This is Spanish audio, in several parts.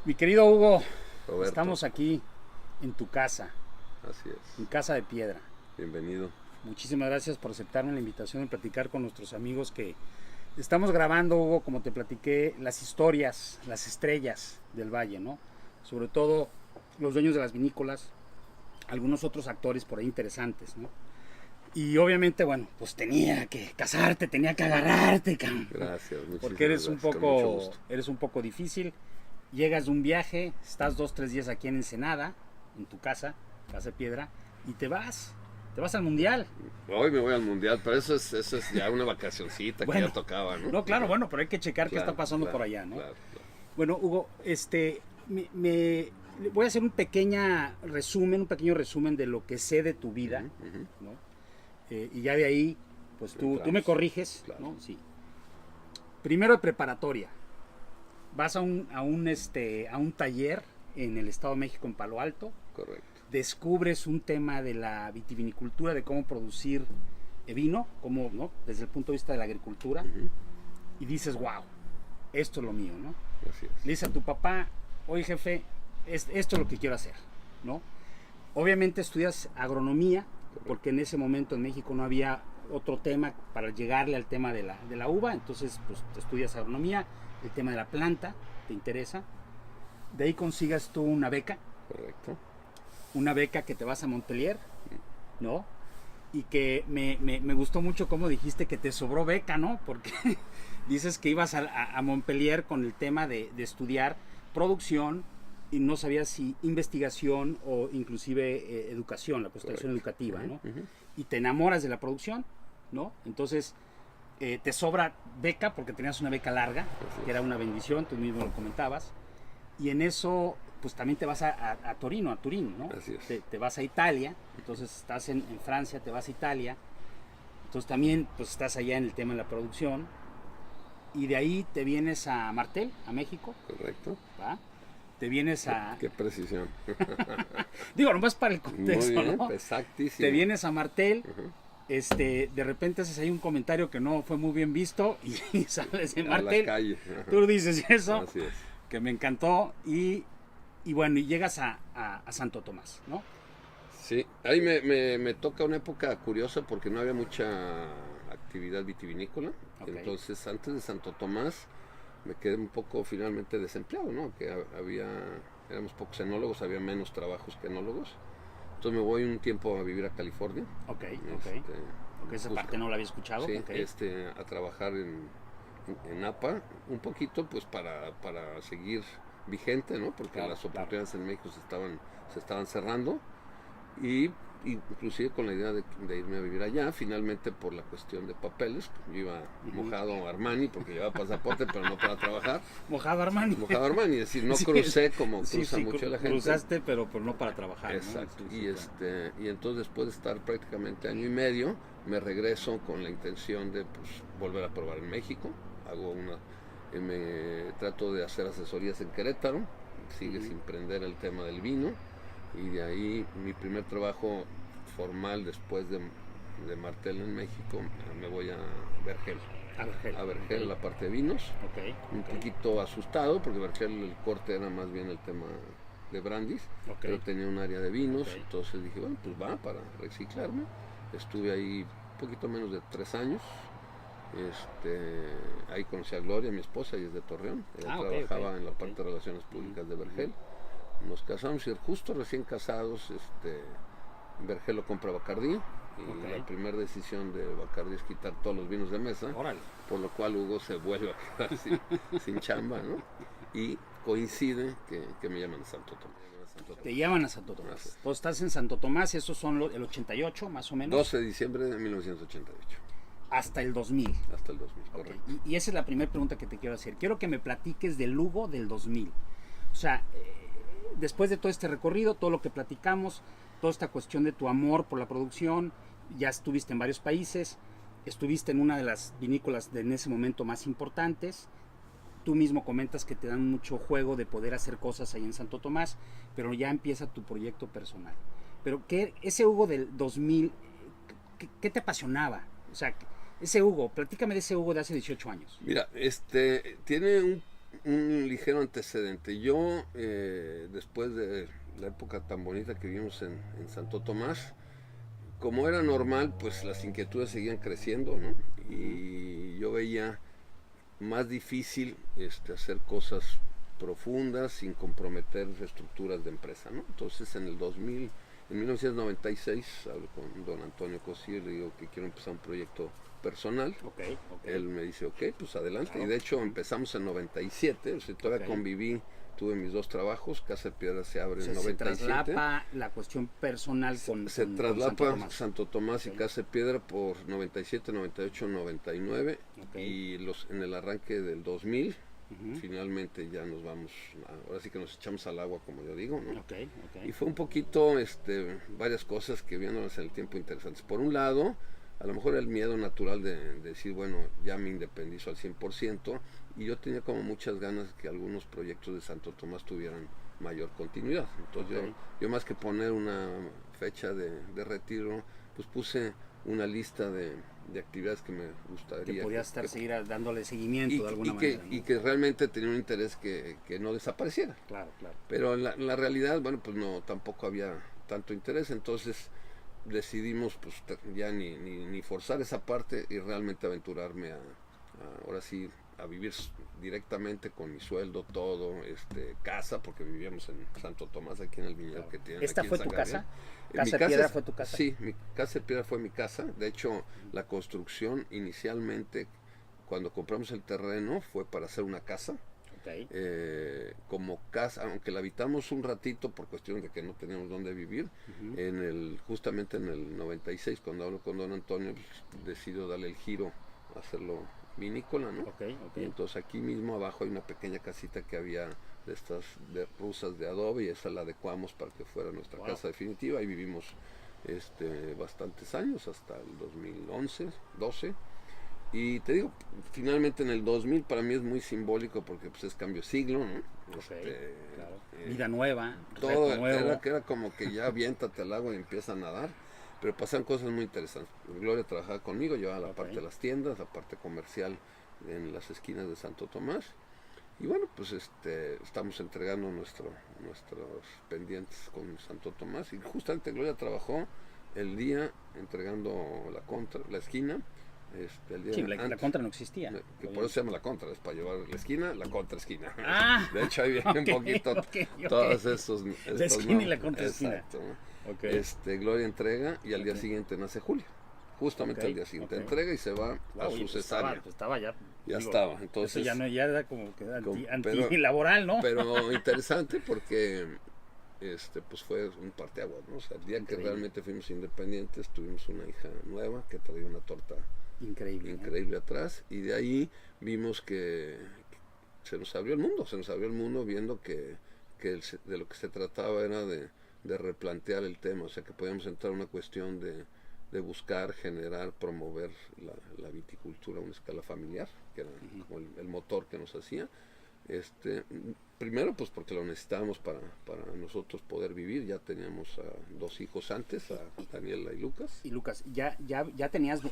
Mi querido Hugo, Roberto, estamos aquí en tu casa, así es. en Casa de Piedra. Bienvenido. Muchísimas gracias por aceptarme la invitación de platicar con nuestros amigos que estamos grabando, Hugo, como te platiqué, las historias, las estrellas del valle, ¿no? Sobre todo los dueños de las vinícolas, algunos otros actores por ahí interesantes, ¿no? Y obviamente, bueno, pues tenía que casarte, tenía que agarrarte, cabrón, Gracias, porque muchísimas gracias, con mucho gusto. eres un poco difícil. Llegas de un viaje, estás 2, 3 días aquí en Ensenada, en tu casa, Casa de Piedra, y te vas al mundial. Hoy me voy al mundial, pero eso es ya una vacacioncita que Bueno, ya tocaba, ¿no? no, claro, bueno, pero hay que checar qué está Claro, pasando por claro, allá, ¿no? claro, Bueno, Hugo, voy a hacer un pequeño resumen de lo que sé de tu vida, claro. Ujú. ¿no? Y ya de ahí, pues tú me Entramos. corriges, Claro. ¿no? Sí. Primero de preparatoria, vas a un taller en el Estado de México, en Palo Alto, Correcto. descubres un tema de la vitivinicultura, de cómo producir vino, cómo, ¿no? Desde el punto de vista de la agricultura, Ujú. y dices, wow, esto es lo mío, ¿no? Así Le es. dices a tu papá, oye jefe, esto es lo que quiero hacer, ¿no? Obviamente estudias agronomía, porque en ese momento en México no había otro tema para llegarle al tema de la uva, entonces pues estudias agronomía, el tema de la planta, te interesa, de ahí consigas tú Correcto. una beca que te vas a Montpellier, ¿no? Y que me gustó mucho cómo dijiste que te sobró beca, ¿no? Porque dices que ibas a Montpellier con el tema de estudiar producción y no sabías si investigación o inclusive educación, la cuestión Correcto. educativa, Ujú, ¿no? ujú. Y te enamoras de la producción, ¿no? Entonces te sobra beca porque tenías una beca larga, Así que es. era una bendición, tú mismo lo comentabas, y en eso pues también te vas a Torino, a Turín, ¿no? Así es. Te vas a Italia, entonces estás en Francia, te vas a Italia, entonces también pues estás allá en el tema de la producción, y de ahí te vienes a Martel, a México, Correcto. ¿va? Te vienes a... Qué precisión. Digo, nomás para el Muy contexto, bien, ¿no? exactísimo. Te vienes a Martel, Ujú. de repente haces ahí un comentario que no fue muy bien visto y sales de A la Martel, calle. Ajá. tú dices eso, Así es. que me encantó, y bueno, y llegas a Santo Tomás, ¿no? Sí, ahí me toca una época curiosa porque no había mucha actividad vitivinícola. Ok. Entonces, antes de Santo Tomás, me quedé un poco finalmente desempleado, ¿no? Éramos pocos enólogos, había menos trabajos que enólogos. Entonces me voy un tiempo a vivir a California. Ok, Este, porque esa busco- parte no la había escuchado, sí, ok. a trabajar en Napa, un poquito pues para seguir vigente, ¿no? Porque Claro, las claro. oportunidades en México se estaban cerrando y inclusive con la idea de irme a vivir allá, finalmente por la cuestión de papeles, yo iba mojado a Armani porque llevaba pasaporte pero no para trabajar, Mojado Armani. mojado a Armani, es decir, no Sí, crucé como sí, cruza sí, mucho la gente. cruzaste, pero no para trabajar, Exacto, ¿no? Sí, y sí, claro. y entonces después de estar prácticamente año y medio, me regreso con la intención de pues, volver a probar en México, me trato de hacer asesorías en Querétaro, sigue sin prender el tema del vino, y de ahí mi primer trabajo formal después de Martel en México, me voy a Vergel. A Vergel, ok. la parte de vinos, Ok, un ok. poquito asustado porque Vergel el corte era más bien el tema de brandis, Ok. pero tenía un área de vinos, Ok. entonces dije, bueno, pues va para reciclarme. Estuve ahí un poquito menos de 3 años. Ahí conocí a Gloria, mi esposa, y es de Torreón. Ella Ok, trabajaba en la ok. parte de relaciones públicas de Vergel. Nos casamos y justo recién casados, Vergel lo compra Bacardí. Y Ok. la primera decisión de Bacardí es quitar todos los vinos de mesa, Órale. por lo cual Hugo se vuelve a quedar sin chamba, ¿no? Y coincide que me llaman a Santo Tomás. Te llaman a Santo Tomás. Así es. Entonces estás en Santo Tomás, esos son el 88 más o menos, 12 de diciembre de 1988, hasta el 2000. hasta el 2000, Ok, correcto. y esa es la primera pregunta que te quiero hacer. Quiero que me platiques del Lugo del 2000. O sea, después de todo este recorrido, todo lo que platicamos, toda esta cuestión de tu amor por la producción, ya estuviste en varios países, estuviste en una de las vinícolas en ese momento más importantes. Tú mismo comentas que te dan mucho juego de poder hacer cosas ahí en Santo Tomás, pero ya empieza tu proyecto personal. Pero ese Hugo del 2000, ¿qué te apasionaba? O sea, ese Hugo, platícame de ese Hugo de hace 18 años. Mira, tiene un ligero antecedente. Yo, después de la época tan bonita que vivimos en Santo Tomás, como era normal, pues las inquietudes seguían creciendo, ¿no? Y yo veía más difícil hacer cosas profundas sin comprometer estructuras de empresa, ¿no? Entonces en 1996 hablo con don Antonio Cosío y le digo que quiero empezar un proyecto personal. Okay. Él me dice, ok, pues adelante. Claro. Y de hecho empezamos en 97, o sea, todavía conviví, tuve mis 2 trabajos, Casa de Piedra se abre en 97. Se traslapa la cuestión personal con traslapa Santo Tomás y Casa de Piedra por 97, 98, 99 y en el arranque del 2000 finalmente ya nos vamos, ahora sí que nos echamos al agua, como yo digo, ¿no? Y fue un poquito, varias cosas que viéndolas en el tiempo interesantes. Por un lado, a lo mejor el miedo natural de decir, bueno, ya me independizo al 100%, y yo tenía como muchas ganas que algunos proyectos de Santo Tomás tuvieran mayor continuidad. Entonces yo más que poner una fecha de retiro, pues puse una lista de actividades que me gustaría. Que podías seguir dándole seguimiento de alguna manera. Y que realmente tenía un interés que no desapareciera. Claro. Pero la realidad, bueno, pues no, tampoco había tanto interés, entonces decidimos pues ya ni forzar esa parte y realmente aventurarme ahora sí a vivir directamente con mi sueldo, todo, casa, porque vivíamos en Santo Tomás, aquí en el viñedo que tienen. ¿Esta aquí fue en San tu Gabriel. casa? ¿Casa de Piedra fue tu casa? Sí, mi Casa de Piedra fue mi casa. De hecho, la construcción inicialmente, cuando compramos el terreno, fue para hacer una casa. Como casa, aunque la habitamos un ratito por cuestión de que no teníamos dónde vivir, justamente en el 96, cuando hablo con don Antonio, pues, decidió darle el giro a hacerlo vinícola, ¿no? Y entonces aquí mismo abajo hay una pequeña casita que había de estas rusas de adobe, y esa la adecuamos para que fuera nuestra casa definitiva. Ahí vivimos bastantes años, hasta el 2011, 12. Y te digo, finalmente en el 2000 para mí es muy simbólico porque pues es cambio de siglo, ¿no? Vida nueva, todo era como que ya aviéntate al agua y empieza a nadar, pero pasan cosas muy interesantes. Gloria trabajaba conmigo, llevaba la parte de las tiendas, la parte comercial en las esquinas de Santo Tomás, y bueno, pues estamos entregando nuestros pendientes con Santo Tomás, y justamente Gloria trabajó el día entregando la esquina. El día la contra no existía. Que por eso se llama la contra, es para llevar la esquina, la contra esquina. De hecho ahí viene un poquito todos estos la esquina y la contra esquina. Exacto. Gloria entrega y al día siguiente nace Julia. Justamente al día siguiente entrega y se va a su cesárea. Estaba ya. Estaba. Entonces eso ya era como que antilaboral, ¿no? Pero interesante porque pues fue un parteaguas, ¿no? O sea, el día que realmente fuimos independientes, tuvimos una hija nueva que traía una torta increíble atrás, y de ahí vimos que se nos abrió el mundo, viendo que de lo que se trataba era de replantear el tema, o sea, que podíamos entrar a una cuestión de buscar, generar, promover la viticultura a una escala familiar, que era como el motor que nos hacía. Primero pues porque lo necesitábamos para nosotros poder vivir. Ya teníamos a 2 hijos antes, a Daniela y Lucas. Y Lucas, ya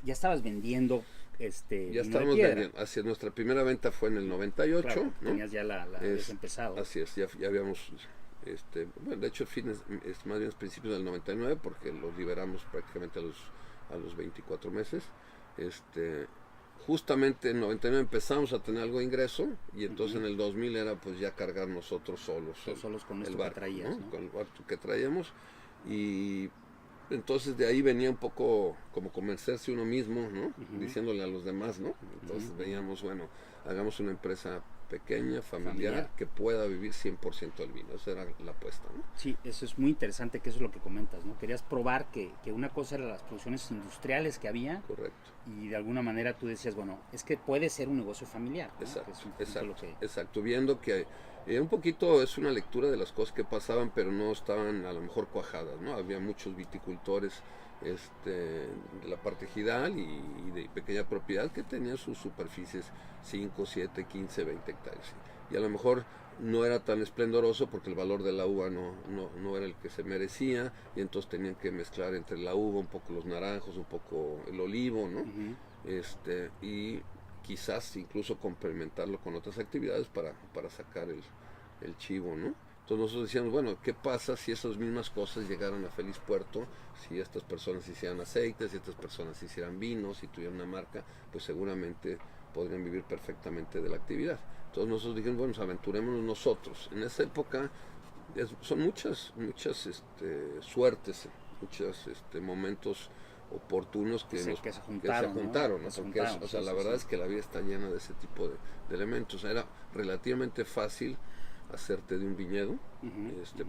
estabas vendiendo ya estábamos vendiendo. Así es, nuestra primera venta fue en el 98, claro, ¿no? Tenías ya habías empezado. Así es, ya habíamos bueno, de hecho más bien principios del 99, porque los liberamos prácticamente a los 24 meses. Justamente en 99 empezamos a tener algo de ingreso, y entonces en el 2000 era pues ya cargar nosotros solos con el barco que traías, ¿no? Con el barco que traíamos, y entonces de ahí venía un poco como convencerse uno mismo, ¿no? Diciéndole a los demás, ¿no? Entonces veíamos, bueno, hagamos una empresa pequeña, familiar, que pueda vivir 100% del vino. Esa era la apuesta, ¿no? Sí, eso es muy interesante, que eso es lo que comentas, ¿no? Querías probar que una cosa eran las producciones industriales que había. Correcto. Y de alguna manera tú decías, bueno, es que puede ser un negocio familiar, ¿no? Exacto, viendo que un poquito es una lectura de las cosas que pasaban, pero no estaban a lo mejor cuajadas, ¿no? Había muchos viticultores de la parte ejidal y de pequeña propiedad que tenían sus superficies 5, 7, 15, 20 hectáreas. Y a lo mejor no era tan esplendoroso porque el valor de la uva no era el que se merecía, y entonces tenían que mezclar entre la uva un poco los naranjos, un poco el olivo, ¿no? Y quizás incluso complementarlo con otras actividades para sacar el chivo, ¿no? Entonces nosotros decíamos, bueno, ¿qué pasa si esas mismas cosas llegaran a Feliz Puerto? Si estas personas hicieran aceites, si estas personas hicieran vinos, si tuvieran una marca, pues seguramente podrían vivir perfectamente de la actividad. Entonces nosotros dijimos, bueno, aventurémonos nosotros. En esa época son muchas suertes, muchos momentos oportunos que se juntaron, ¿no? Porque la verdad es que la vida está llena de ese tipo de elementos. Era relativamente fácil hacerte de un viñedo,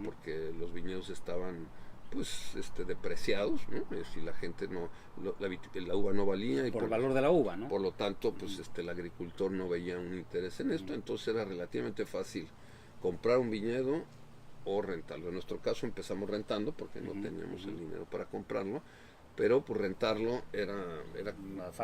porque los viñedos estaban pues depreciados, ¿no? Y la gente la uva no valía y por el valor de la uva, ¿no? Por lo tanto, pues el agricultor no veía un interés en esto, entonces era relativamente fácil comprar un viñedo o rentarlo. En nuestro caso empezamos rentando porque no teníamos el dinero para comprarlo, pero pues rentarlo era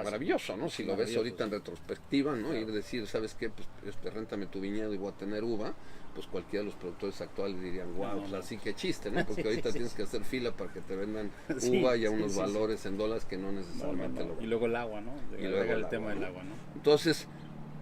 maravilloso, ¿no? Si lo ves ahorita en retrospectiva, ¿no? Claro. Y decir, ¿sabes qué? Pues réntame tu viñedo y voy a tener uva, pues cualquiera de los productores actuales dirían, wow, pues así que chiste, ¿no? Porque ahorita tienes que hacer fila para que te vendan uva y a unos valores en dólares que no necesariamente lo. Y luego el agua, ¿no? Y luego el tema del agua, ¿no? Entonces,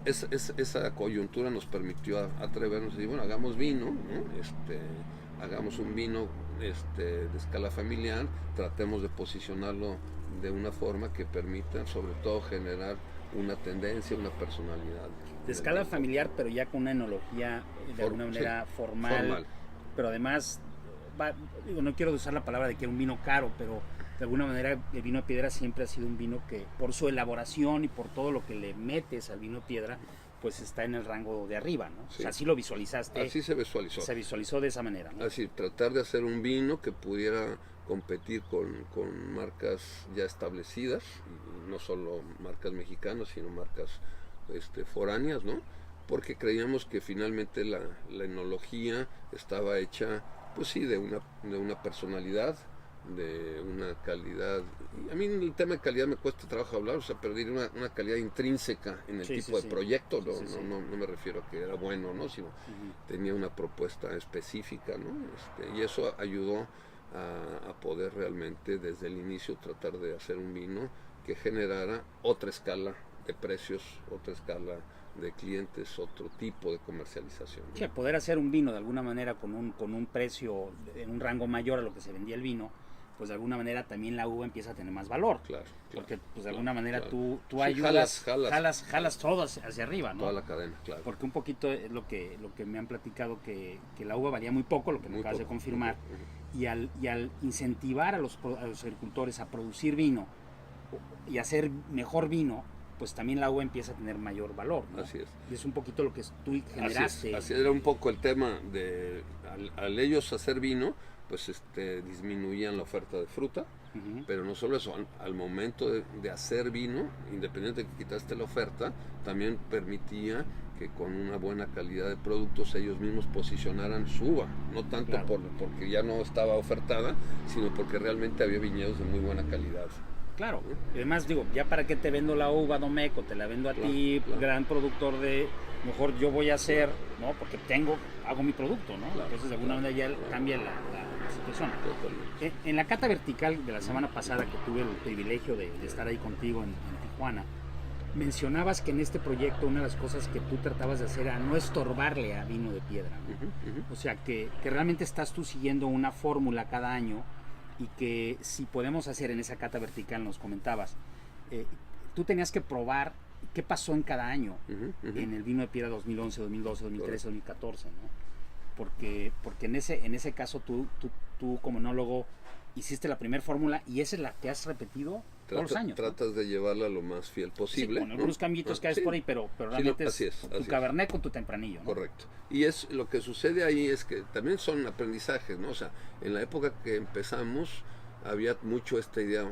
esa coyuntura nos permitió atrevernos y decir, bueno, hagamos vino, ¿no? Hagamos un vino de escala familiar, tratemos de posicionarlo de una forma que permita sobre todo generar una tendencia, una personalidad. De escala familiar, pero ya con una enología de alguna manera formal. Pero además, no quiero usar la palabra de que era un vino caro, pero de alguna manera el vino de piedra siempre ha sido un vino que por su elaboración y por todo lo que le metes al vino de piedra, pues está en el rango de arriba, ¿no? Sí. O sea, así lo visualizaste. Así se visualizó. Se visualizó de esa manera, ¿no? Así, tratar de hacer un vino que pudiera competir con marcas ya establecidas, y no solo marcas mexicanas, sino marcas foráneas, ¿no? Porque creíamos que finalmente la enología estaba hecha, pues sí, de una personalidad, de una calidad. Y a mí el tema de calidad me cuesta trabajo hablar, o sea, perdí una calidad intrínseca en el tipo de proyecto, no me refiero a que era bueno, ¿no? Sino tenía una propuesta específica, ¿no? Y eso ayudó a poder realmente desde el inicio tratar de hacer un vino que generara otra escala de precios, otra escala de clientes, otro tipo de comercialización, ¿no? Sí, poder hacer un vino de alguna manera con un precio en un rango mayor a lo que se vendía el vino, pues de alguna manera también la uva empieza a tener más valor. Claro. Porque pues de alguna manera tú sí, ayudas, jalas todo hacia arriba, ¿no? Toda la cadena, claro. Porque un poquito es lo que me han platicado, que la uva valía muy poco, lo que me acabas de confirmar, y al incentivar a los agricultores a producir vino y hacer mejor vino, pues también la uva empieza a tener mayor valor, ¿no? Así es. Y es un poquito lo que tú generaste. Así era un poco el tema de, al ellos hacer vino, pues disminuían la oferta de fruta, pero no solo eso, al momento de hacer vino, independiente de que quitaste la oferta, también permitía que con una buena calidad de productos ellos mismos posicionaran su uva, no tanto porque ya no estaba ofertada, sino porque realmente había viñedos de muy buena calidad. Claro, y además digo, ya para qué te vendo la uva Domeco, te la vendo a ti, gran productor mejor yo voy a hacer, ¿no? Porque hago mi producto, ¿no? Entonces de alguna manera ya cambia la situación. En la cata vertical de la semana pasada, que tuve el privilegio de estar ahí contigo en Tijuana, mencionabas que en este proyecto una de las cosas que tú tratabas de hacer era no estorbarle a vino de piedra, ¿no? O sea, que realmente estás tú siguiendo una fórmula cada año, y que si podemos hacer en esa cata vertical, nos comentabas, tú tenías que probar qué pasó en cada año en el vino de piedra 2011, 2012, 2013, 2014, ¿no? Porque en ese caso tú como enólogo hiciste la primera fórmula y esa es la que has repetido todos los años. Tratas de llevarla lo más fiel posible. Sí, con algunos cambiitos que hay por ahí, pero realmente así es, tu cabernet con tu tempranillo, ¿no? Correcto. Y lo que sucede ahí es que también son aprendizajes, ¿no? O sea, en la época que empezamos había mucho esta idea,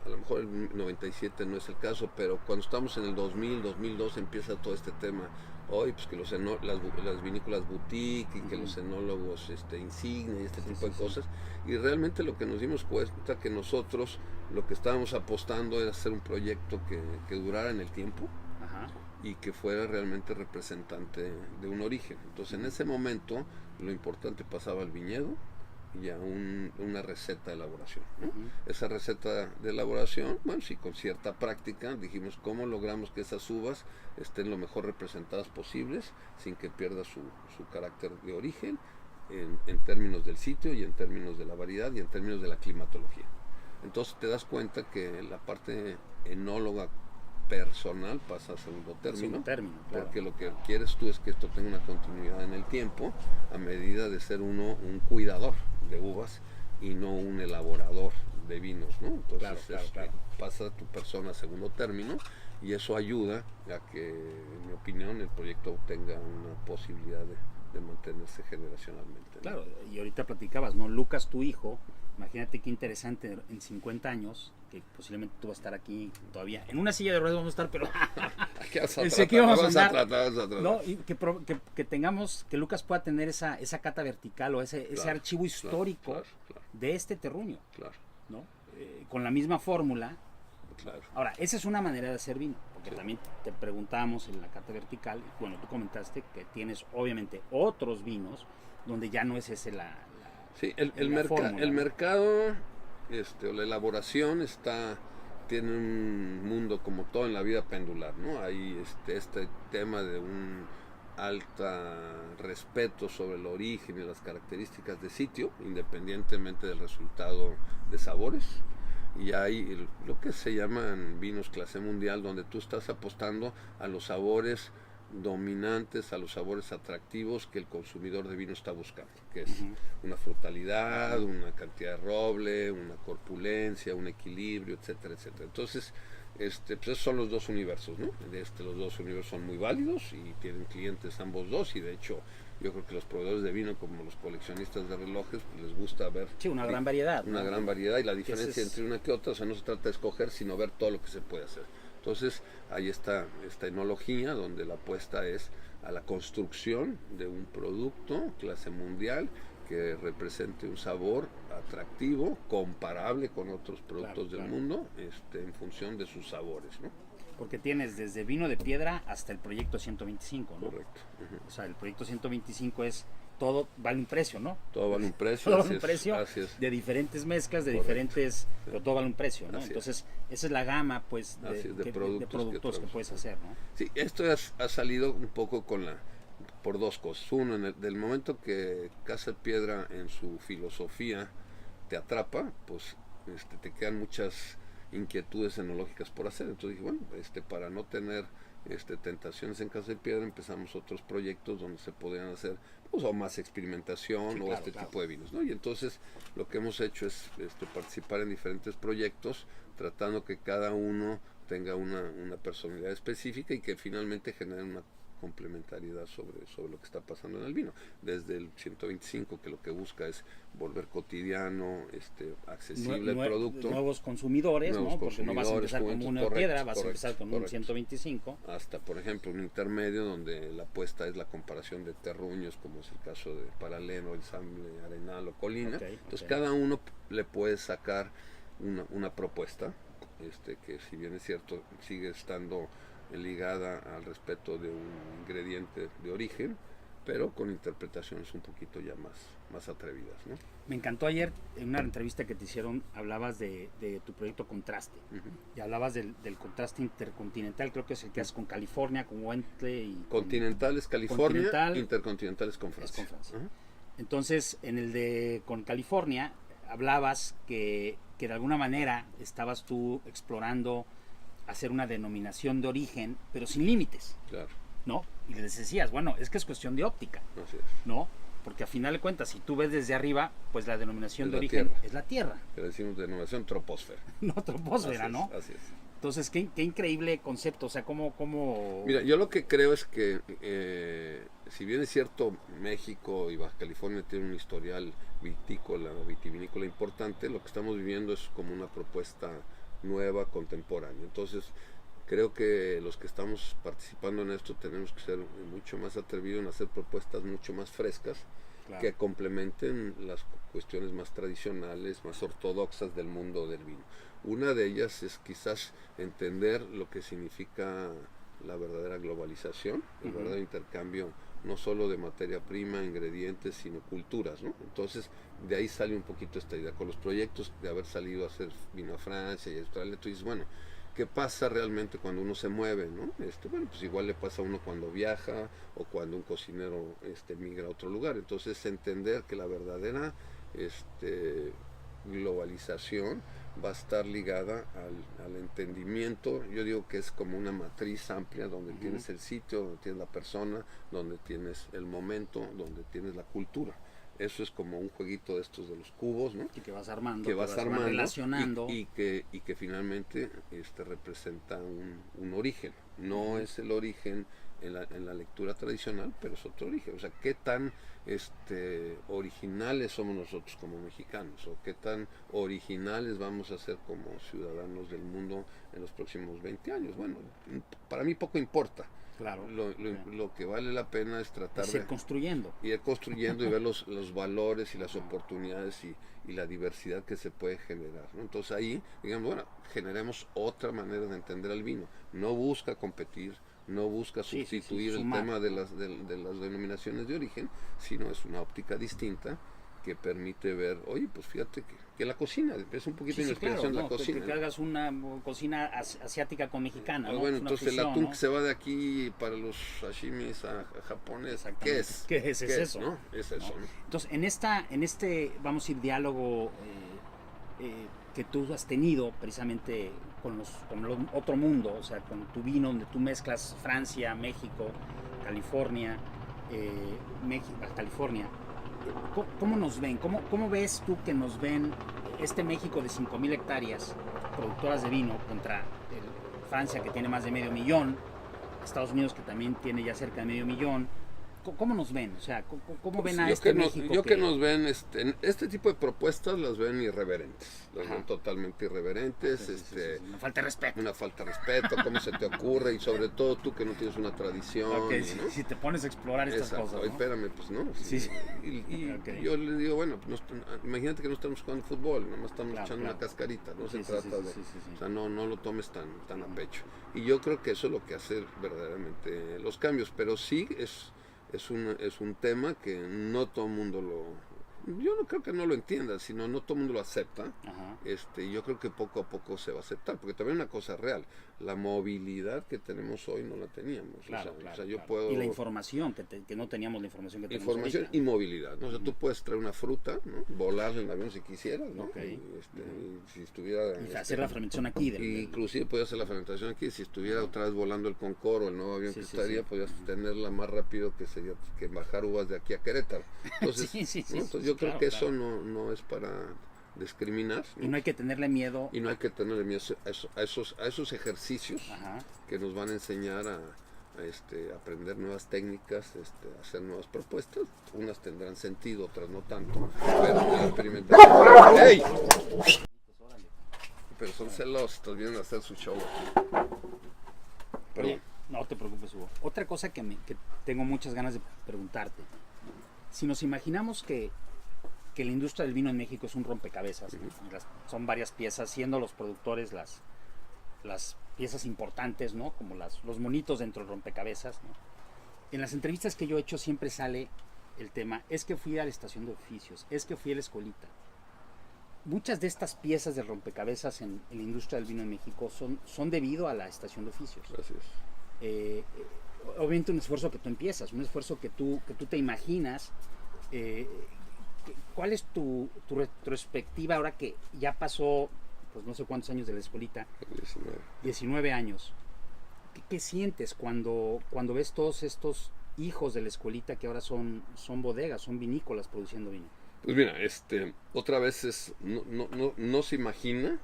a lo mejor el 97 no es el caso, pero cuando estamos en el 2000, 2002 empieza todo este tema. Hoy, pues que las vinícolas boutique y que los enólogos insignia y este tipo de cosas. Y realmente lo que nos dimos cuenta que nosotros lo que estábamos apostando era hacer un proyecto que durara en el tiempo y que fuera realmente representante de un origen. Entonces en ese momento lo importante pasaba al viñedo, ya una receta de elaboración, ¿no? Ujú. Esa receta de elaboración, bueno, sí, con cierta práctica, dijimos cómo logramos que esas uvas estén lo mejor representadas posibles, sin que pierda su carácter de origen, en términos del sitio y en términos de la variedad y en términos de la climatología. Entonces te das cuenta que la parte enóloga personal pasa a segundo término, Claro. porque lo que quieres tú es que esto tenga una continuidad en el tiempo, a medida de ser uno un cuidador de uvas y no un elaborador de vinos, ¿no? Entonces Claro. pasa tu persona a segundo término, y eso ayuda a que, en mi opinión, el proyecto tenga una posibilidad de mantenerse generacionalmente, ¿no? Claro, y ahorita platicabas, ¿no? Lucas, tu hijo, imagínate qué interesante en 50 años, que posiblemente tú vas a estar aquí todavía. En una silla de ruedas vamos a estar, pero Aquí vamos a sé que tratar, vamos a andar, vamos a tratar. ¿no? Y que tengamos, que Lucas pueda tener esa cata vertical o ese Claro, archivo histórico claro. de este terruño, Claro, ¿no? Con la misma fórmula. claro. Ahora, esa es una manera de hacer vino, porque Sí. también te preguntábamos en la cata vertical, y bueno, tú comentaste que tienes obviamente otros vinos donde ya no es ese Sí, la fórmula, el ¿no? mercado, o la elaboración tiene un mundo, como todo en la vida, pendular, ¿no? Hay este tema de un alta respeto sobre el origen y las características de sitio, independientemente del resultado de sabores. Y hay lo que se llaman vinos clase mundial, donde tú estás apostando a los sabores dominantes, a los sabores atractivos que el consumidor de vino está buscando, que es una frutalidad, una cantidad de roble, una corpulencia, un equilibrio, etcétera, etcétera. Entonces, pues esos son los dos universos, ¿no? Los dos universos son muy válidos y tienen clientes ambos dos, y de hecho yo creo que los proveedores de vino, como los coleccionistas de relojes, pues les gusta ver una gran variedad, una ¿no? gran variedad, y la diferencia entre una que otra, o sea, no se trata de escoger, sino ver todo lo que se puede hacer. Entonces, ahí está esta enología, donde la apuesta es a la construcción de un producto clase mundial que represente un sabor atractivo, comparable con otros productos del mundo, en función de sus sabores, ¿no? Porque tienes desde vino de piedra hasta el proyecto 125, ¿no? Correcto. Uh-huh. O sea, el proyecto 125 es todo, vale un precio, ¿no? Todo vale un precio. Todo vale un precio así es. de diferentes mezclas, de Correcto. diferentes, pero todo vale un precio, ¿no? Así Entonces, esa es la gama, pues, de productos que puedes hacer, ¿no? Sí, esto ha salido un poco por dos cosas. Uno, del momento que Casa de Piedra, en su filosofía, te atrapa, pues te quedan muchas inquietudes enológicas por hacer. Entonces dije, bueno, para no tener tentaciones en Casa de Piedra, empezamos otros proyectos donde se podían hacer, pues, o más experimentación, Sí, o claro, tipo de vinos, ¿no? Y entonces lo que hemos hecho es participar en diferentes proyectos, tratando que cada uno tenga una personalidad específica y que finalmente generen una complementariedad sobre lo que está pasando en el vino. Desde el 125, que lo que busca es volver cotidiano, accesible el producto. Nuevos consumidores, ¿no? Porque no vas a empezar con una piedra, vas a empezar con un 125. Hasta, por ejemplo, un intermedio, donde la apuesta es la comparación de terruños, como es el caso de Paralelo, Ensamble, Arenal o Colina. Entonces cada uno le puede sacar una propuesta, que, si bien es cierto, sigue estando ligada al respeto de un ingrediente de origen, pero con interpretaciones un poquito ya más atrevidas, ¿no? Me encantó ayer, en una entrevista que te hicieron, hablabas de tu proyecto Contraste, y hablabas del contraste intercontinental, creo que es el que haces con California, con Wentle y... Continental es California, intercontinental es con Francia. Entonces, en el con California, hablabas que de alguna manera estabas tú explorando hacer una denominación de origen, pero sin límites. Claro. ¿No? Y les decías, bueno, es que es cuestión de óptica. Así es. ¿No? Porque a final de cuentas, si tú ves desde arriba, pues la denominación de origen es la Tierra. Que decimos denominación troposfera. No, troposfera, así ¿no? Así es. Entonces, qué increíble concepto. O sea, ¿cómo...? Mira, yo lo que creo es que, si bien es cierto, México y Baja California tienen un historial vitivinícola importante, lo que estamos viviendo es como una propuesta nueva, contemporánea. Entonces, creo que los que estamos participando en esto tenemos que ser mucho más atrevidos en hacer propuestas mucho más frescas, claro, que complementen las cuestiones más tradicionales, más ortodoxas del mundo del vino. Una de ellas es quizás entender lo que significa la verdadera globalización, el verdadero intercambio no solo de materia prima, ingredientes, sino culturas, ¿no? Entonces, de ahí sale un poquito esta idea. Con los proyectos de haber salido a hacer vino a Francia y a Australia, tú dices, bueno, ¿qué pasa realmente cuando uno se mueve, ¿no? Bueno, pues igual le pasa a uno cuando viaja o cuando un cocinero migra a otro lugar. Entonces, entender que la verdadera globalización va a estar ligada al entendimiento. Yo digo que es como una matriz amplia donde tienes el sitio, donde tienes la persona, donde tienes el momento, donde tienes la cultura. Eso es como un jueguito de estos de los cubos, ¿no? Y que vas armando, que vas armando relacionando. y que finalmente representa un origen. No es el origen en la lectura tradicional, pero es otro origen. O sea, qué tan originales somos nosotros como mexicanos, o qué tan originales vamos a ser como ciudadanos del mundo en los próximos 20 años. Bueno, para mí poco importa. Claro. Lo que vale la pena es tratar de ir construyendo y ver los valores y las oportunidades y la diversidad que se puede generar, ¿no? Entonces ahí, digamos, bueno, generemos otra manera de entender el vino. No busca competir, no busca sustituir el tema de las denominaciones de origen, sino es una óptica distinta que permite ver, oye, pues fíjate que la cocina, es un poquito de inspiración la cocina. Que hagas una cocina asiática con mexicana, pues ¿no? bueno, entonces fusión, el atún, ¿no?, que se va de aquí para los sashimis a japonés, ¿qué es? ¿Qué es eso? ¿No? Es eso, ¿no? Entonces, en este, vamos a ir diálogo que tú has tenido precisamente con otro mundo, o sea, con tu vino, donde tú mezclas Francia, México, California, California. ¿Cómo nos ven? ¿Cómo ves tú que nos ven este México de 5,000 hectáreas productoras de vino contra Francia, que tiene más de 500,000, Estados Unidos, que también tiene ya cerca de 500,000? ¿Cómo nos ven? O sea, ¿cómo ven a México? Que nos ven, este tipo de propuestas las ven irreverentes, las ven totalmente irreverentes. Una falta de respeto. Una falta de respeto, ¿cómo se te ocurre? Y sobre todo tú que no tienes una tradición. ¿no? Si te pones a explorar estas cosas, ¿no? Espérame, pues no. Yo le digo, bueno, imagínate que no estamos jugando fútbol, nomás estamos echando una cascarita, no se trata de... O sea, no lo tomes tan a pecho. Y yo creo que eso es lo que hace verdaderamente los cambios, pero sí es un tema que no todo el mundo yo no creo que no lo entienda, sino no todo el mundo lo acepta. Yo creo que poco a poco se va a aceptar, porque también una cosa real, la movilidad que tenemos hoy no la teníamos. Y la información, que no teníamos la información que tenemos información ahorita. Y movilidad, ¿no? O sea, tú puedes traer una fruta, ¿no? Volar en avión si quisieras, ¿no? Y si estuviera... Y hacer la fermentación aquí. Inclusive podías hacer la fermentación aquí, si estuviera otra vez volando el Concorde o el nuevo avión que estaría, podías tenerla más rápido que bajar uvas de aquí a Querétaro. Entonces, Entonces yo creo que eso no es para discriminar, ¿no? Y no hay que tenerle miedo. Y no hay que tenerle miedo a esos ejercicios que nos van a enseñar a aprender nuevas técnicas, a hacer nuevas propuestas. Unas tendrán sentido, otras no tanto. Pero experimentar. ¡Hey! Pero son celosos, vienen a hacer su show aquí. Oye, no te preocupes, Hugo. Otra cosa que tengo muchas ganas de preguntarte. Si nos imaginamos que la industria del vino en México es un rompecabezas, son varias piezas, siendo los productores las piezas importantes, ¿no? Como los monitos dentro del rompecabezas, ¿no? En las entrevistas que yo he hecho siempre sale el tema, es que fui a la estación de oficios, es que fui a la escuelita. Muchas de estas piezas de rompecabezas en la industria del vino en México son debido a la estación de oficios. Gracias. Obviamente un esfuerzo que tú empiezas, un esfuerzo que tú te imaginas. ¿Cuál es tu retrospectiva ahora que ya pasó, pues no sé cuántos años de la escuelita? 19 años. ¿Qué sientes cuando ves todos estos hijos de la escuelita que ahora son bodegas, son vinícolas produciendo vino? Pues mira, otra vez no se imagina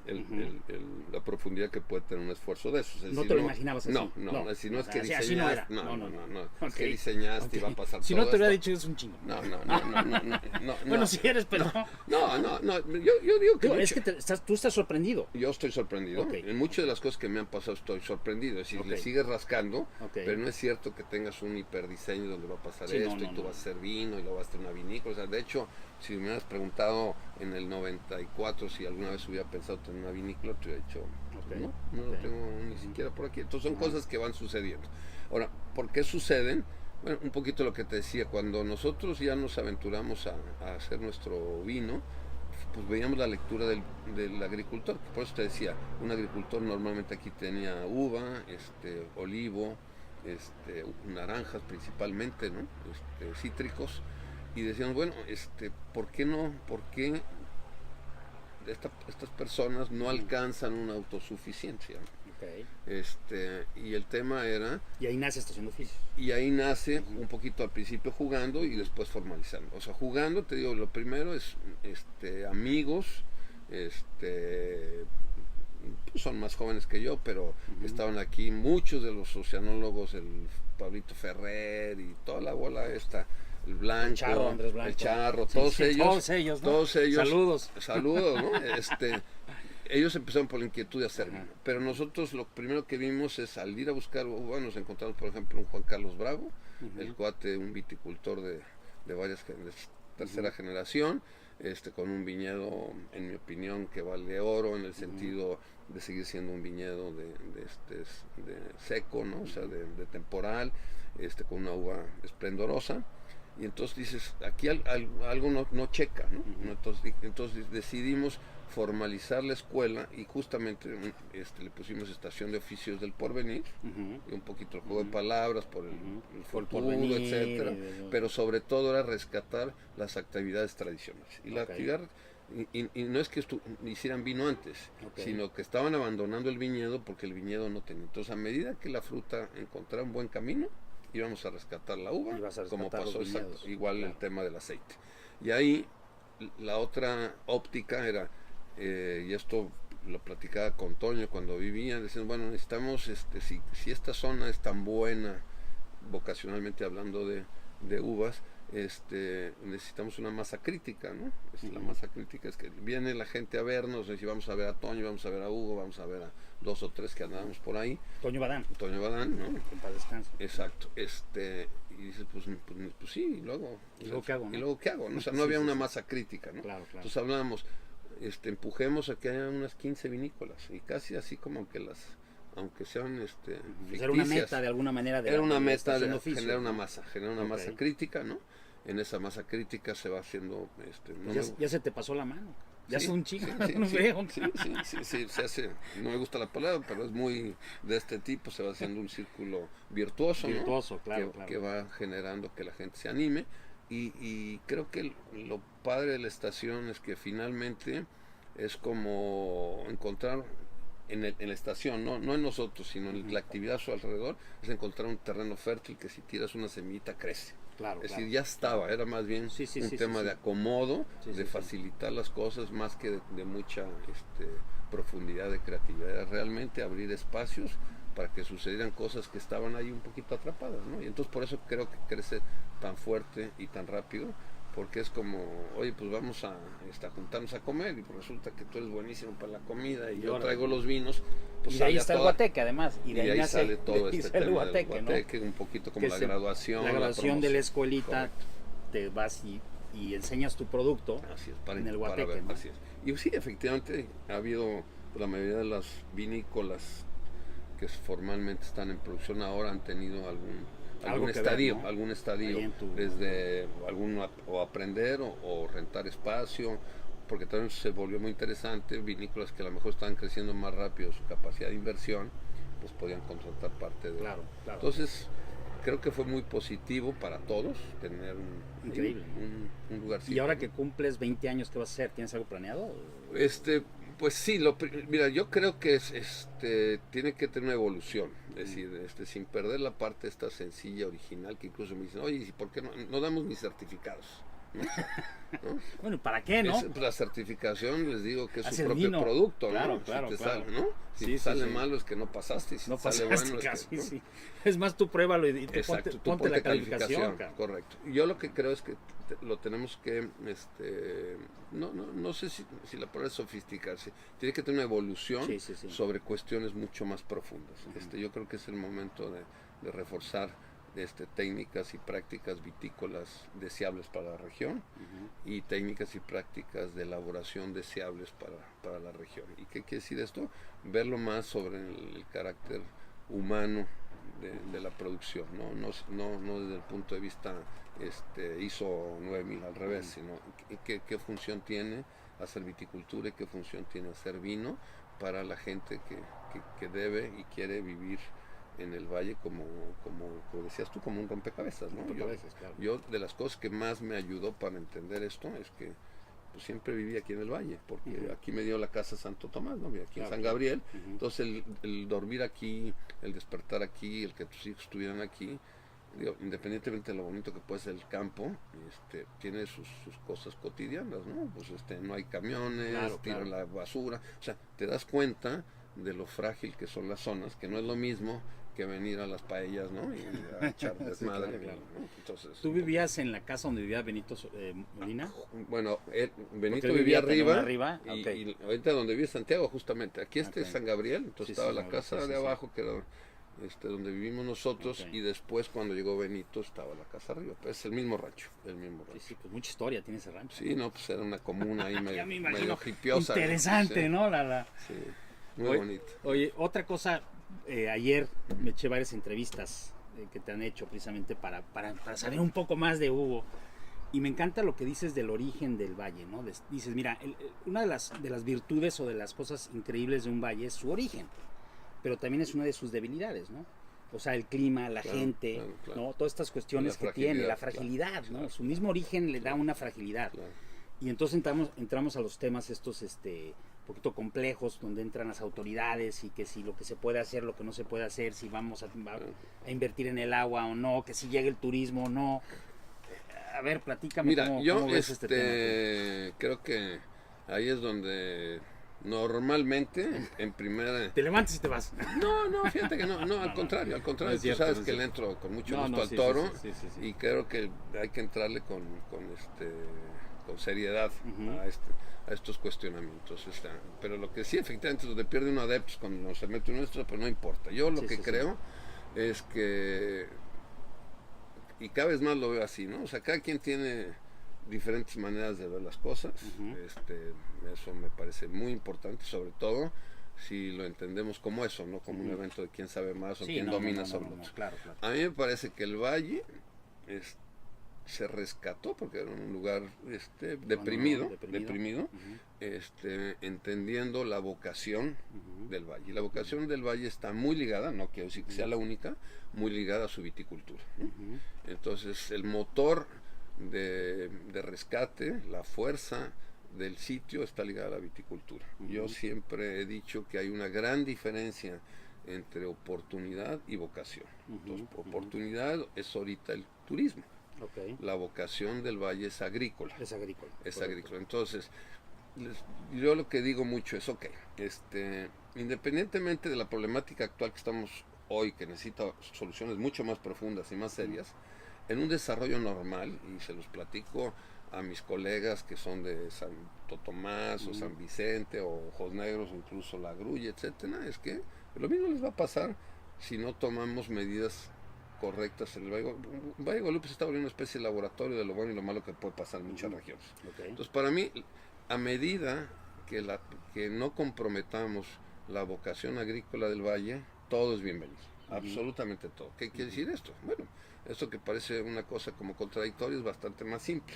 la profundidad que puede tener un esfuerzo de eso. ¿No te lo imaginabas así? No, es que diseñaste, así no era. Es que diseñaste y va a pasar si todo no te hubiera esto. dicho, es un chingo. No. Bueno, si eres, pero... No, yo digo que... Es que tú estás sorprendido. Yo estoy sorprendido. En muchas de las cosas que me han pasado estoy sorprendido. Es decir, le sigues rascando, pero no es cierto que tengas un hiperdiseño donde va a pasar esto y tú vas a hacer vino y luego vas a tener una vinícola. O sea, de hecho, si me hubieras preguntado en el 94 si alguna vez hubiera pensado tener una vinícola, te hubiera dicho, no lo tengo ni siquiera por aquí. Entonces son cosas que van sucediendo. Ahora, ¿por qué suceden? Bueno, un poquito lo que te decía, cuando nosotros ya nos aventuramos a hacer nuestro vino, pues veíamos la lectura del agricultor. Por eso te decía, un agricultor normalmente aquí tenía uva, olivo, naranjas principalmente, ¿no? Cítricos. Y decíamos, bueno, ¿por qué no? ¿Por qué estas personas no alcanzan una autosuficiencia? Okay. Y el tema era... Y ahí nace Estación de Oficios. Y ahí nace un poquito al principio jugando y después formalizando. O sea, jugando, te digo, lo primero es amigos, son más jóvenes que yo, pero estaban aquí muchos de los oceanólogos, el Pablito Ferrer y toda la bola esta, el Blanco, El Charro, Andrés Blanco. el Charro, Sí, todos sí, ellos, ¿no? todos ellos, Saludos. saludos, ¿no? Ellos empezaron por la inquietud de hacer vino, pero nosotros lo primero que vimos es al ir a buscar, bueno, nos encontramos por ejemplo un Juan Carlos Bravo, el cuate, un viticultor de varias de tercera generación, con un viñedo, en mi opinión, que vale oro en el sentido de seguir siendo un viñedo de seco, ¿no? O sea, de temporal, con una uva esplendorosa. Y entonces dices, aquí algo no checa, ¿no? Entonces decidimos formalizar la escuela y justamente le pusimos Estación de Oficios del Porvenir, y un poquito el juego de palabras por el futuro, etcétera, pero sobre todo era rescatar las actividades tradicionales. Y la actividad, y no es que hicieran vino antes, sino que estaban abandonando el viñedo porque el viñedo no tenía. Entonces, a medida que la fruta encontrara un buen camino, íbamos a rescatar la uva, como pasó igual el tema del aceite. Y ahí la otra óptica era, y esto lo platicaba con Toño cuando vivía, decían, bueno, necesitamos, si esta zona es tan buena, vocacionalmente hablando de uvas, necesitamos una masa crítica, ¿no? La masa crítica es que viene la gente a vernos, y vamos a ver a Toño, vamos a ver a Hugo, vamos a ver a 2 o 3 que andábamos por ahí. Toño Badán, ¿no? En paz descanse. Exacto. Y dices, pues sí, y luego ¿qué hago? ¿No? ¿Y luego qué hago? ¿No? O sea, no había una masa crítica, ¿no? Claro. Entonces hablábamos, empujemos a que haya unas 15 vinícolas, y casi así como que aunque sean ficticias, era una meta de alguna manera era una meta de generar una masa crítica, ¿no? En esa masa crítica se va haciendo ya se te pasó la mano. Ya es un chico, sí, se hace, no me gusta la palabra, pero es muy de este tipo, se va haciendo un círculo virtuoso, ¿no? Claro. Que va generando que la gente se anime, y creo que lo padre de la estación es que finalmente es como encontrar en la estación, no en nosotros, sino en la actividad a su alrededor, es encontrar un terreno fértil que si tiras una semillita crece. Claro, es decir, ya estaba, era más bien un tema de acomodo, de facilitar las cosas más que de mucha profundidad de creatividad. Era realmente abrir espacios para que sucedieran cosas que estaban ahí un poquito atrapadas, ¿no? Y entonces por eso creo que crece tan fuerte y tan rápido, porque es como, oye, pues vamos a juntarnos a comer, y pues resulta que tú eres buenísimo para la comida y yo traigo los vinos. Pues y de ahí está el guateque, además. Y de ahí sale todo tema del guateque, ¿no? Un poquito como la graduación. La graduación de la escuelita, te vas y enseñas tu producto en el guateque, ¿no? Así es. Y sí, efectivamente, ha habido, la mayoría de las vinícolas que formalmente están en producción ahora han tenido algún estadio, desde o aprender o rentar espacio, porque también se volvió muy interesante. Vinícolas que a lo mejor estaban creciendo más rápido su capacidad de inversión, pues podían contratar parte de claro. Entonces creo que fue muy positivo para todos tener un lugarcito. Y ahora que cumples 20 años, ¿qué vas a hacer? ¿Tienes algo planeado? Pues sí, mira, yo creo que tiene que tener una evolución, es decir, sin perder la parte esta sencilla, original, que incluso me dicen, oye, ¿y por qué no damos ni certificados? ¿No? Bueno, ¿para qué, no? La certificación, les digo que es su propio producto, claro, ¿no? Claro. ¿no? Si sale malo es que no pasaste, y si sale bueno casi, es que, ¿no? Es más, tú pruébalo y ponte la calificación. Correcto. Yo lo que creo es que lo tenemos que, no sé si la palabra es sofisticarse, tiene que tener una evolución sobre cuestiones mucho más profundas. Yo creo que es el momento de reforzar técnicas y prácticas vitícolas deseables para la región, y técnicas y prácticas de elaboración deseables para la región. ¿Y qué quiere decir esto? Verlo más sobre el carácter humano de la producción, no desde el punto de vista ISO 9000, al revés, sino qué función tiene hacer viticultura y qué función tiene hacer vino para la gente que debe y quiere vivir en el valle como decías tú, como un rompecabezas, ¿no? Yo de las cosas que más me ayudó para entender esto es que pues, siempre viví aquí en el valle, porque aquí me dio la casa Santo Tomás, ¿no? Aquí en San Gabriel, entonces el dormir aquí, el despertar aquí, el que tus hijos estuvieran aquí, digo, independientemente de lo bonito que puede ser el campo, tiene sus cosas cotidianas, ¿no? Pues no hay camiones, tiran la basura, o sea, te das cuenta de lo frágil que son las zonas, que no es lo mismo que venir a las paellas, ¿no? Y a echar desmadre. Claro. ¿no? Entonces, ¿Tú vivías en la casa donde vivía Benito Molina? Bueno, Benito vivía arriba, okay. y ahorita donde vive Santiago, justamente. Aquí es San Gabriel, entonces estaba la casa de abajo, que era donde vivimos nosotros, y después cuando llegó Benito estaba la casa arriba. Pues es el mismo rancho. Sí, pues mucha historia tiene ese rancho. Sí, no, pues era una comuna ahí medio hipiosa. Interesante, sí. ¿no? Sí, muy bonito. Oye, otra cosa, ayer me eché varias entrevistas que te han hecho precisamente para saber un poco más de Hugo. Y me encanta lo que dices del origen del valle, ¿no? Dices, mira, una de las virtudes o de las cosas increíbles de un valle es su origen, pero también es una de sus debilidades, ¿no? O sea, el clima, la gente, ¿no? Todas estas cuestiones que tiene, la fragilidad, ¿no? Su mismo origen le da una fragilidad. Y entonces entramos a los temas estos, poquito complejos, donde entran las autoridades y que si lo que se puede hacer, lo que no se puede hacer, si vamos a invertir en el agua o no, que si llega el turismo o no. A ver, platícame. Mira, cómo yo ves este tema. creo que ahí es donde normalmente en primera... Te levantas y te vas. No, fíjate que no, al contrario, no es tú cierto, sabes que le entro con mucho gusto al toro, y creo que hay que entrarle con seriedad a estos cuestionamientos. Pero lo que sí, efectivamente, donde pierde uno adeptos cuando se mete uno esto, pues no importa. Yo lo que creo es que, y cada vez más lo veo así, ¿no? O sea, cada quien tiene diferentes maneras de ver las cosas. Eso me parece muy importante, sobre todo si lo entendemos como eso, no como un evento de quién sabe más o quién domina sobre otro. Claro. A mí me parece que el valle se rescató porque era un lugar deprimido, entendiendo la vocación del valle. Y la vocación del valle está muy ligada, no quiero decir que sea la única, muy ligada a su viticultura, ¿no? Entonces el motor de rescate, la fuerza del sitio está ligada a la viticultura. Yo siempre he dicho que hay una gran diferencia entre oportunidad y vocación. Entonces, oportunidad es ahorita el turismo. La vocación del valle es agrícola. Es agrícola. Entonces, yo lo que digo mucho es, independientemente de la problemática actual que estamos hoy, que necesita soluciones mucho más profundas y más serias, en un desarrollo normal, y se los platico a mis colegas que son de Santo Tomás o San Vicente o Ojos Negros o incluso La Grulla, etcétera, es que lo mismo les va a pasar si no tomamos medidas correctas. El Valle de Guadalupe se está volviendo una especie de laboratorio de lo bueno y lo malo que puede pasar en muchas regiones. Entonces, para mí, a medida que no comprometamos la vocación agrícola del valle, todo es bienvenido, absolutamente todo. ¿Qué quiere decir esto? Bueno, esto que parece una cosa como contradictoria es bastante más simple.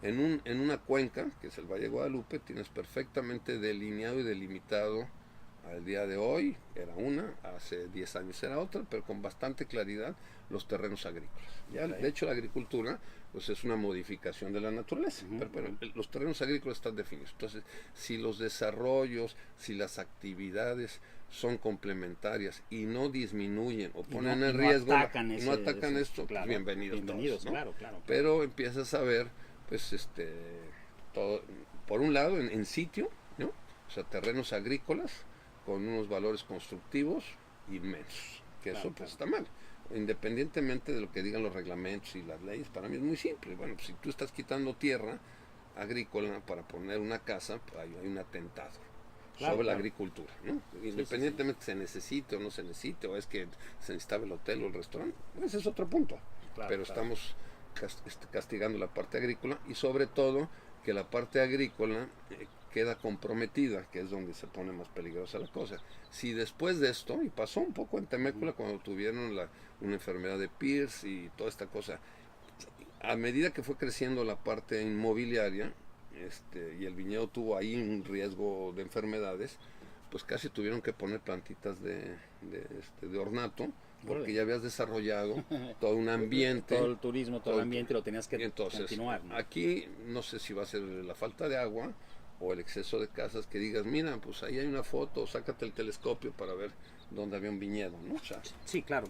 En una cuenca, que es el Valle de Guadalupe, tienes perfectamente delineado y delimitado al día de hoy, era una, hace 10 años era otra, pero con bastante claridad los terrenos agrícolas. De hecho, la agricultura pues es una modificación de la naturaleza, pero los terrenos agrícolas están definidos. Entonces, si los desarrollos, si las actividades son complementarias y no disminuyen o ponen en riesgo, no atacan esto, claro, bienvenidos todos, ¿no? Claro. Pero empiezas a ver, pues, todo, por un lado, en sitio, ¿no? O sea, terrenos agrícolas con unos valores constructivos inmensos, que eso pues está mal. Independientemente de lo que digan los reglamentos y las leyes, para mí es muy simple. Bueno, pues, si tú estás quitando tierra agrícola para poner una casa, pues hay un atentado sobre la agricultura, ¿no? Independientemente se necesite o no se necesite, o es que se necesitaba el hotel o el restaurante, ese es otro punto. Pero estamos castigando la parte agrícola, y sobre todo que la parte agrícola queda comprometida, que es donde se pone más peligrosa la cosa. Si después de esto, y pasó un poco en Temécula cuando tuvieron una enfermedad de Pierce y toda esta cosa, a medida que fue creciendo la parte inmobiliaria, y el viñedo tuvo ahí un riesgo de enfermedades, pues casi tuvieron que poner plantitas de ornato, porque ya habías desarrollado todo un ambiente. Todo el turismo, todo el ambiente lo tenías que continuar, ¿no? Aquí no sé si va a ser la falta de agua o el exceso de casas que digas, mira, pues ahí hay una foto, sácate el telescopio para ver dónde había un viñedo, ¿no? O sea, sí, claro.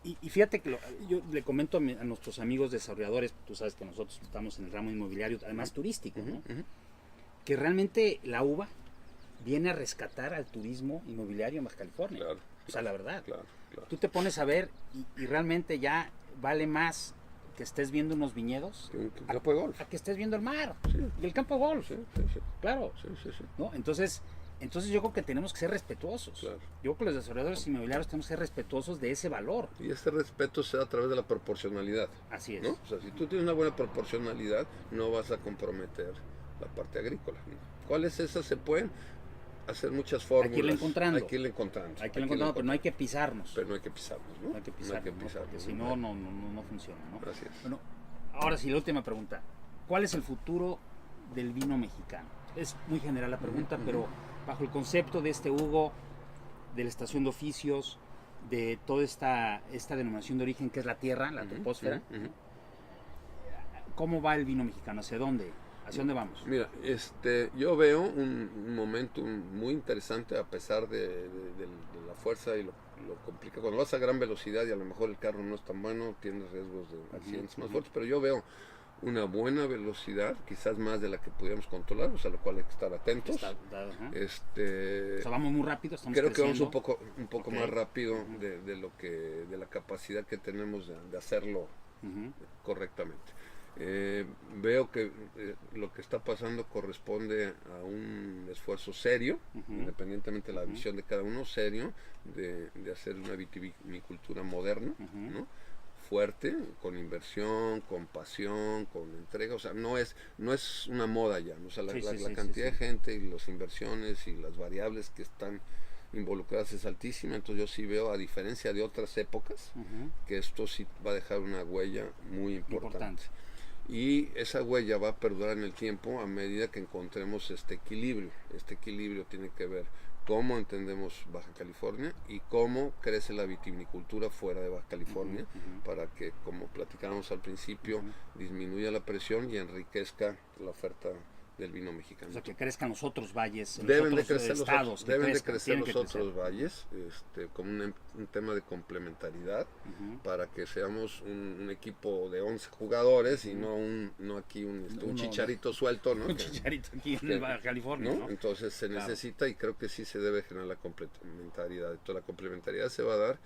Y fíjate que yo le comento a nuestros amigos desarrolladores, tú sabes que nosotros estamos en el ramo inmobiliario, además turístico, ¿no? Que realmente la uva viene a rescatar al turismo inmobiliario en Baja California. Claro, o sea, la verdad. Claro. Tú te pones a ver y realmente ya vale más que estés viendo unos viñedos que un campo de golf. A que estés viendo el mar, sí, y el campo de golf. Sí. Claro. Sí. ¿No? Entonces yo creo que tenemos que ser respetuosos. Claro. Yo creo que los desarrolladores inmobiliarios tenemos que ser respetuosos de ese valor. Y ese respeto se da a través de la proporcionalidad. Así es. ¿No? O sea, si tú tienes una buena proporcionalidad, no vas a comprometer la parte agrícola. ¿Cuáles esas se pueden hacer muchas fórmulas? Hay que irle encontrando. Pero no hay que pisarnos. Pero no hay que pisarnos, ¿no? No hay que pisarnos, porque si no funciona, ¿no? Así es. Bueno, ahora sí, la última pregunta. ¿Cuál es el futuro del vino mexicano? Es muy general la pregunta, pero bajo el concepto de Hugo, de la estación de oficios, de toda esta denominación de origen que es la tierra, la troposfera, ¿cómo va el vino mexicano? ¿Hacia dónde? ¿Hacia dónde vamos? Mira, yo veo un momento muy interesante a pesar de la fuerza y lo complica. Cuando vas a gran velocidad y a lo mejor el carro no es tan bueno, tienes riesgos de accidentes más fuertes, pero yo veo una buena velocidad, quizás más de la que pudiéramos controlar, o sea, a lo cual hay que estar atentos. O sea, vamos muy rápido, estamos creo creciendo. que vamos un poco más rápido de la capacidad que tenemos de hacerlo correctamente. Veo que lo que está pasando corresponde a un esfuerzo serio, independientemente de la visión de cada uno, serio, de hacer una vitivinicultura moderna, ¿no? Fuerte, con inversión, con pasión, con entrega. O sea, no es una moda ya, ¿no? O sea, la cantidad de gente y las inversiones y las variables que están involucradas es altísima. Entonces yo sí veo, a diferencia de otras épocas, que esto sí va a dejar una huella muy importante. Y esa huella va a perdurar en el tiempo a medida que encontremos este equilibrio. Este equilibrio tiene que ver cómo entendemos Baja California y cómo crece la vitivinicultura fuera de Baja California, para que, como platicábamos al principio, disminuya la presión y enriquezca la oferta del vino mexicano. O sea, que crezcan los otros valles, deben los de crecer estados. Deben de crecer los otros valles, como un tema de complementariedad, para que seamos un equipo de 11 jugadores y no aquí un chicharito suelto, ¿no? Un chicharito aquí en Baja California, ¿no? Entonces se necesita, y creo que sí se debe generar la complementariedad. Toda la complementariedad se va a dar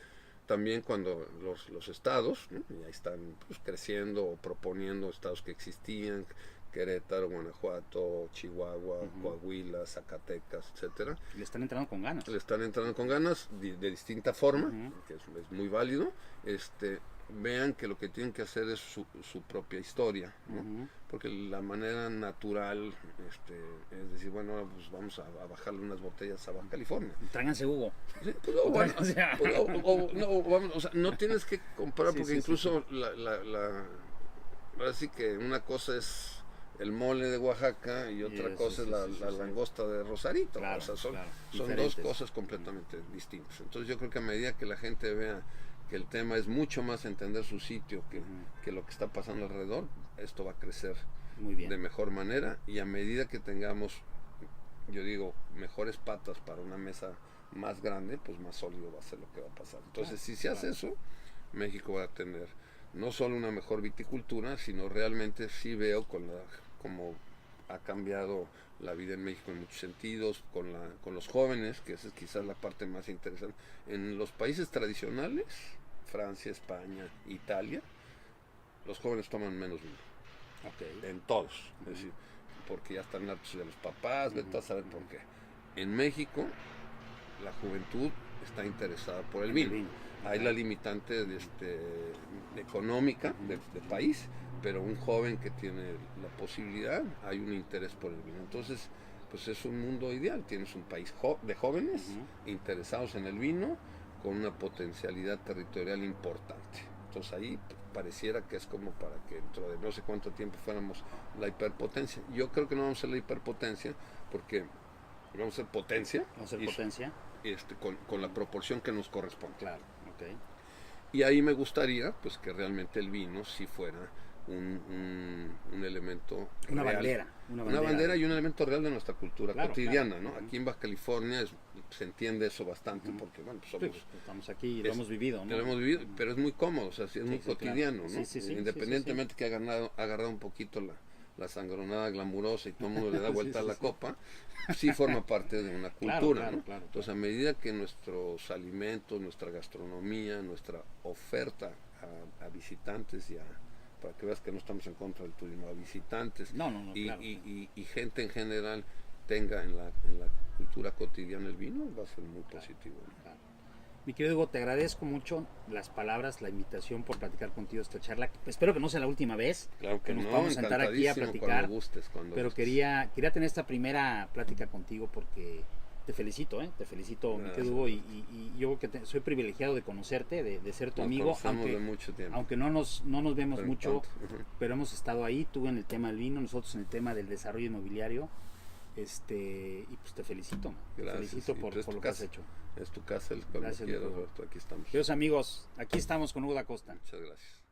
también cuando los estados, ¿no? Ya están creciendo o proponiendo estados que existían, Querétaro, Guanajuato, Chihuahua, Coahuila, Zacatecas, etcétera. Le están entrando con ganas. Le están entrando con ganas de distinta forma, que es muy válido. Vean que lo que tienen que hacer es su propia historia, ¿no? Porque la manera natural es decir, bueno, pues vamos a bajarle unas botellas a Baja California. Tráiganse Hugo. Sí, no tienes que comprar, porque incluso ahora sí que una cosa es el mole de Oaxaca y otra cosa es la langosta de Rosarito. Claro, o sea, son diferentes. dos cosas completamente distintas. Entonces yo creo que a medida que la gente vea que el tema es mucho más entender su sitio que lo que está pasando alrededor, esto va a crecer muy bien, de mejor manera, y a medida que tengamos, yo digo, mejores patas para una mesa más grande, pues más sólido va a ser lo que va a pasar. Entonces, si se hace eso, México va a tener no solo una mejor viticultura, sino realmente sí veo como ha cambiado la vida en México en muchos sentidos, con los jóvenes, que esa es quizás la parte más interesante. En los países tradicionales, Francia, España, Italia, los jóvenes toman menos vino. En todos. Es decir, porque ya están hartos de los papás, vete a saber por qué. En México, la juventud está interesada por el vino. Hay la limitante económica del país, pero un joven que tiene la posibilidad, hay un interés por el vino. Entonces, pues es un mundo ideal. Tienes un país de jóvenes interesados en el vino con una potencialidad territorial importante. Entonces ahí pareciera que es como para que dentro de no sé cuánto tiempo fuéramos la hiperpotencia. Yo creo que no vamos a ser la hiperpotencia porque vamos a ser potencia. Vamos a ser potencia. Con la proporción que nos corresponde. Claro, ok. Y ahí me gustaría pues que realmente el vino sí fuera un elemento una real. Una bandera y un elemento real de nuestra cultura cotidiana, ¿no? Aquí en Baja California se entiende eso bastante porque, bueno, pues somos... Sí, pues, estamos aquí y lo hemos vivido, ¿no? Lo hemos vivido, pero es muy cómodo, o sea, es muy cotidiano, claro. ¿no? Independientemente que ha agarrado un poquito la sangronada glamurosa y todo el mundo le da vuelta a la copa, sí forma parte de una cultura, ¿no? Entonces, a medida que nuestros alimentos, nuestra gastronomía, nuestra oferta a visitantes para que veas que no estamos en contra del turismo, a visitantes y gente en general tenga en la cultura cotidiana el vino, va a ser muy positivo, ¿no? Claro. Mi querido Hugo, te agradezco mucho las palabras, la invitación por platicar contigo esta charla. Espero que no sea la última vez que nos podamos sentar aquí a platicar. Cuando gustes. Quería tener esta primera plática contigo porque te felicito, mi querido Hugo, y yo que soy privilegiado de conocerte, de ser tu amigo, de mucho tiempo. aunque no nos vemos mucho, pero hemos estado ahí, tú en el tema del vino, nosotros en el tema del desarrollo inmobiliario. Y pues te felicito, por lo que has hecho. Es tu casa, cuando quieras, Roberto, aquí estamos. Queridos amigos, aquí estamos con Hugo da Costa. Muchas gracias.